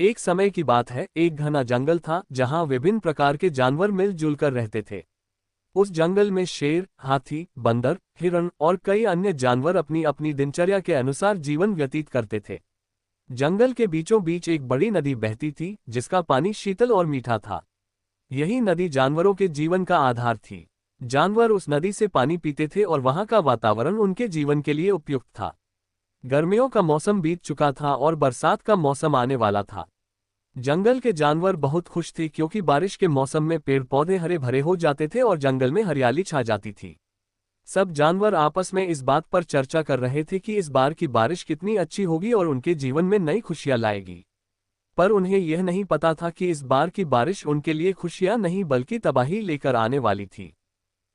एक समय की बात है, एक घना जंगल था जहां विभिन्न प्रकार के जानवर मिलजुल कर रहते थे। उस जंगल में शेर, हाथी, बंदर, हिरण और कई अन्य जानवर अपनी अपनी दिनचर्या के अनुसार जीवन व्यतीत करते थे। जंगल के बीचों बीच एक बड़ी नदी बहती थी जिसका पानी शीतल और मीठा था। यही नदी जानवरों के जीवन का आधार थी। जानवर उस नदी से पानी पीते थे और वहां का वातावरण उनके जीवन के लिए उपयुक्त था। गर्मियों का मौसम बीत चुका था और बरसात का मौसम आने वाला था। जंगल के जानवर बहुत खुश थे क्योंकि बारिश के मौसम में पेड़ पौधे हरे भरे हो जाते थे और जंगल में हरियाली छा जाती थी। सब जानवर आपस में इस बात पर चर्चा कर रहे थे कि इस बार की बारिश कितनी अच्छी होगी और उनके जीवन में नई खुशियां लाएगी। पर उन्हें यह नहीं पता था कि इस बार की बारिश उनके लिए खुशियां नहीं बल्कि तबाही लेकर आने वाली थी।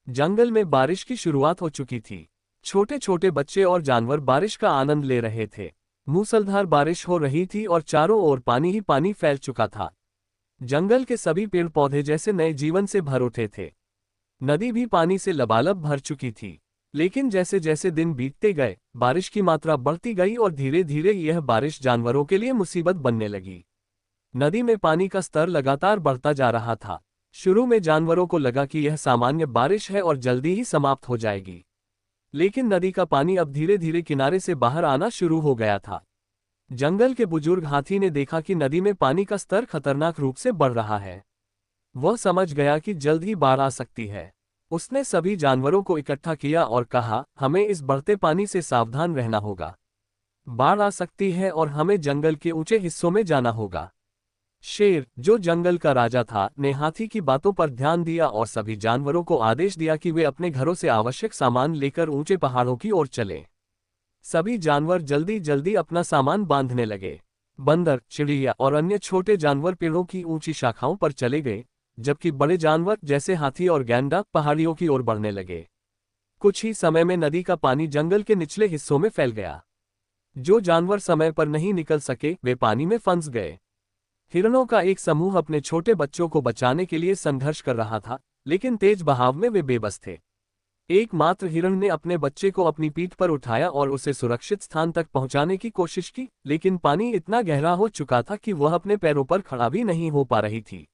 जंगल में बारिश की शुरुआत हो चुकी थी। छोटे छोटे बच्चे और जानवर बारिश का आनंद ले रहे थे। मूसलाधार बारिश हो रही थी और चारों ओर पानी ही पानी फैल चुका था। जंगल के सभी पेड़ पौधे जैसे नए जीवन से भर उठे थे। नदी भी पानी से लबालब भर चुकी थी। लेकिन जैसे जैसे दिन बीतते गए, बारिश की मात्रा बढ़ती गई और धीरे धीरे यह बारिश जानवरों के लिए मुसीबत बनने लगी। नदी में पानी का स्तर लगातार बढ़ता जा रहा था। शुरू में जानवरों को लगा कि यह सामान्य बारिश है और जल्दी ही समाप्त हो जाएगी। लेकिन नदी का पानी अब धीरे धीरे किनारे से बाहर आना शुरू हो गया था। जंगल के बुजुर्ग हाथी ने देखा कि नदी में पानी का स्तर खतरनाक रूप से बढ़ रहा है। वह समझ गया कि जल्द ही बाढ़ आ सकती है। उसने सभी जानवरों को इकट्ठा किया और कहा, हमें इस बढ़ते पानी से सावधान रहना होगा। बाढ़ आ सकती है और हमें जंगल के ऊंचे हिस्सों में जाना होगा। शेर, जो जंगल का राजा था, ने हाथी की बातों पर ध्यान दिया और सभी जानवरों को आदेश दिया कि वे अपने घरों से आवश्यक सामान लेकर ऊंचे पहाड़ों की ओर चलें। सभी जानवर जल्दी जल्दी अपना सामान बांधने लगे। बंदर, चिड़िया और अन्य छोटे जानवर पेड़ों की ऊंची शाखाओं पर चले गए, जबकि बड़े जानवर जैसे हाथी और गैंडा पहाड़ियों की ओर बढ़ने लगे। कुछ ही समय में नदी का पानी जंगल के निचले हिस्सों में फैल गया। जो जानवर समय पर नहीं निकल सके, वे पानी में फंस गए। हिरणों का एक समूह अपने छोटे बच्चों को बचाने के लिए संघर्ष कर रहा था, लेकिन तेज बहाव में वे बेबस थे। एकमात्र हिरण ने अपने बच्चे को अपनी पीठ पर उठाया और उसे सुरक्षित स्थान तक पहुंचाने की कोशिश की, लेकिन पानी इतना गहरा हो चुका था कि वह अपने पैरों पर खड़ा भी नहीं हो पा रही थी।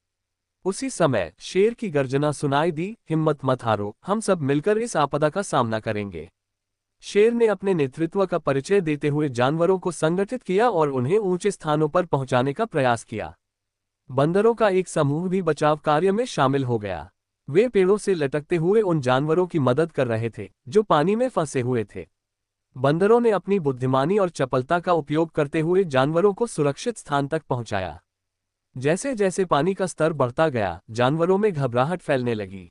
उसी समय शेर की गर्जना सुनाई दी, हिम्मत मत हारो, हम सब मिलकर इस आपदा का सामना करेंगे। शेर ने अपने नेतृत्व का परिचय देते हुए जानवरों को संगठित किया और उन्हें ऊंचे स्थानों पर पहुंचाने का प्रयास किया। बंदरों का एक समूह भी बचाव कार्य में शामिल हो गया। वे पेड़ों से लटकते हुए उन जानवरों की मदद कर रहे थे जो पानी में फंसे हुए थे। बंदरों ने अपनी बुद्धिमानी और चपलता का उपयोग करते हुए जानवरों को सुरक्षित स्थान तक पहुंचाया। जैसे जैसे पानी का स्तर बढ़ता गया, जानवरों में घबराहट फैलने लगी।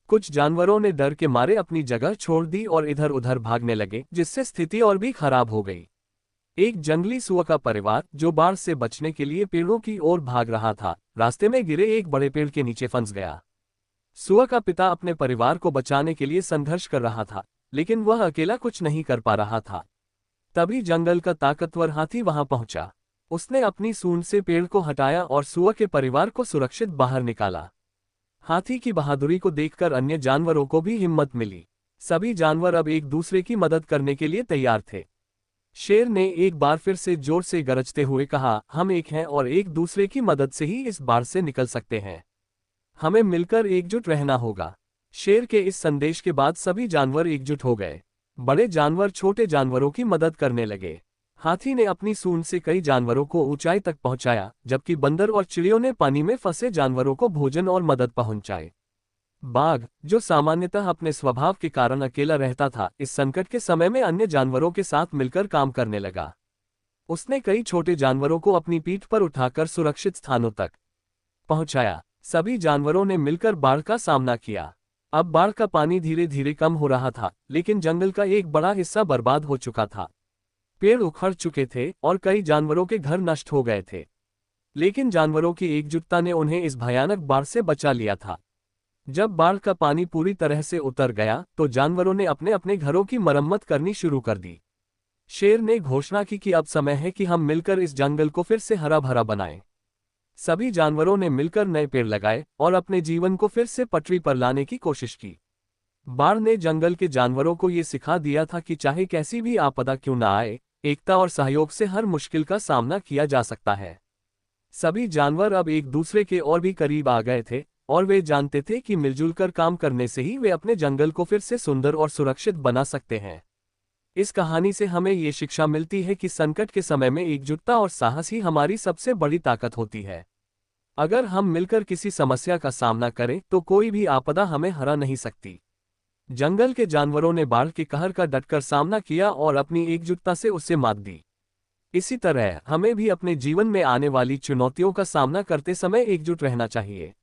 कुछ जानवरों ने डर के मारे अपनी जगह छोड़ दी और इधर उधर भागने लगे, जिससे स्थिति और भी खराब हो गई। एक जंगली सुअर का परिवार, जो बाढ़ से बचने के लिए पेड़ों की ओर भाग रहा था, रास्ते में गिरे एक बड़े पेड़ के नीचे फंस गया। सुअर का पिता अपने परिवार को बचाने के लिए संघर्ष कर रहा था, लेकिन वह अकेला कुछ नहीं कर पा रहा था। तभी जंगल का ताकतवर हाथी वहां पहुंचा। उसने अपनी सूंड से पेड़ को हटाया और सुअर के परिवार को सुरक्षित बाहर निकाला। हाथी की बहादुरी को देखकर अन्य जानवरों को भी हिम्मत मिली। सभी जानवर अब एक दूसरे की मदद करने के लिए तैयार थे। शेर ने एक बार फिर से जोर से गरजते हुए कहा, हम एक हैं और एक दूसरे की मदद से ही इस बाढ़ से निकल सकते हैं। हमें मिलकर एकजुट रहना होगा। शेर के इस संदेश के बाद सभी जानवर एकजुट हो गए। बड़े जानवर छोटे जानवरों की मदद करने लगे। हाथी ने अपनी सूंड से कई जानवरों को ऊंचाई तक पहुंचाया, जबकि बंदर और चिड़ियों ने पानी में फंसे जानवरों को भोजन और मदद पहुंचाई। बाघ, जो सामान्यतः अपने स्वभाव के कारण अकेला रहता था, इस संकट के समय में अन्य जानवरों के साथ मिलकर काम करने लगा। उसने कई छोटे जानवरों को अपनी पीठ पर उठाकर सुरक्षित स्थानों तक पहुंचाया। सभी जानवरों ने मिलकर बाढ़ का सामना किया। अब बाढ़ का पानी धीरे धीरे कम हो रहा था, लेकिन जंगल का एक बड़ा हिस्सा बर्बाद हो चुका था। पेड़ उखड़ चुके थे और कई जानवरों के घर नष्ट हो गए थे, लेकिन जानवरों की एकजुटता ने उन्हें इस भयानक बाढ़ से बचा लिया था। जब बाढ़ का पानी पूरी तरह से उतर गया, तो जानवरों ने अपने अपने घरों की मरम्मत करनी शुरू कर दी। शेर ने घोषणा की कि अब समय है कि हम मिलकर इस जंगल को फिर से हरा भरा बनाएं। सभी जानवरों ने मिलकर नए पेड़ लगाए और अपने जीवन को फिर से पटरी पर लाने की कोशिश की। बाढ़ ने जंगल के जानवरों को ये सिखा दिया था कि चाहे कैसी भी आपदा क्यों न आए, एकता और सहयोग से हर मुश्किल का सामना किया जा सकता है। सभी जानवर अब एक दूसरे के और भी करीब आ गए थे, और वे जानते थे कि मिलजुल कर काम करने से ही वे अपने जंगल को फिर से सुंदर और सुरक्षित बना सकते हैं। इस कहानी से हमें ये शिक्षा मिलती है कि संकट के समय में एकजुटता और साहस ही हमारी सबसे बड़ी ताकत होती है। अगर हम मिलकर किसी समस्या का सामना करें तो कोई भी आपदा हमें हरा नहीं सकती। जंगल के जानवरों ने बाढ़ के कहर का डटकर सामना किया और अपनी एकजुटता से उसे मात दी। इसी तरह हमें भी अपने जीवन में आने वाली चुनौतियों का सामना करते समय एकजुट रहना चाहिए।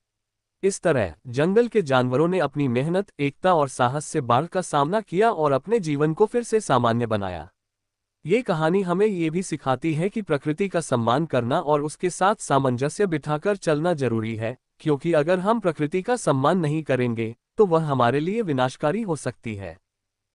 इस तरह जंगल के जानवरों ने अपनी मेहनत, एकता और साहस से बाढ़ का सामना किया और अपने जीवन को फिर से सामान्य बनाया। ये कहानी हमें ये भी सिखाती है कि प्रकृति का सम्मान करना और उसके साथ सामंजस्य बिठाकर चलना जरूरी है, क्योंकि अगर हम प्रकृति का सम्मान नहीं करेंगे तो वह हमारे लिए विनाशकारी हो सकती है।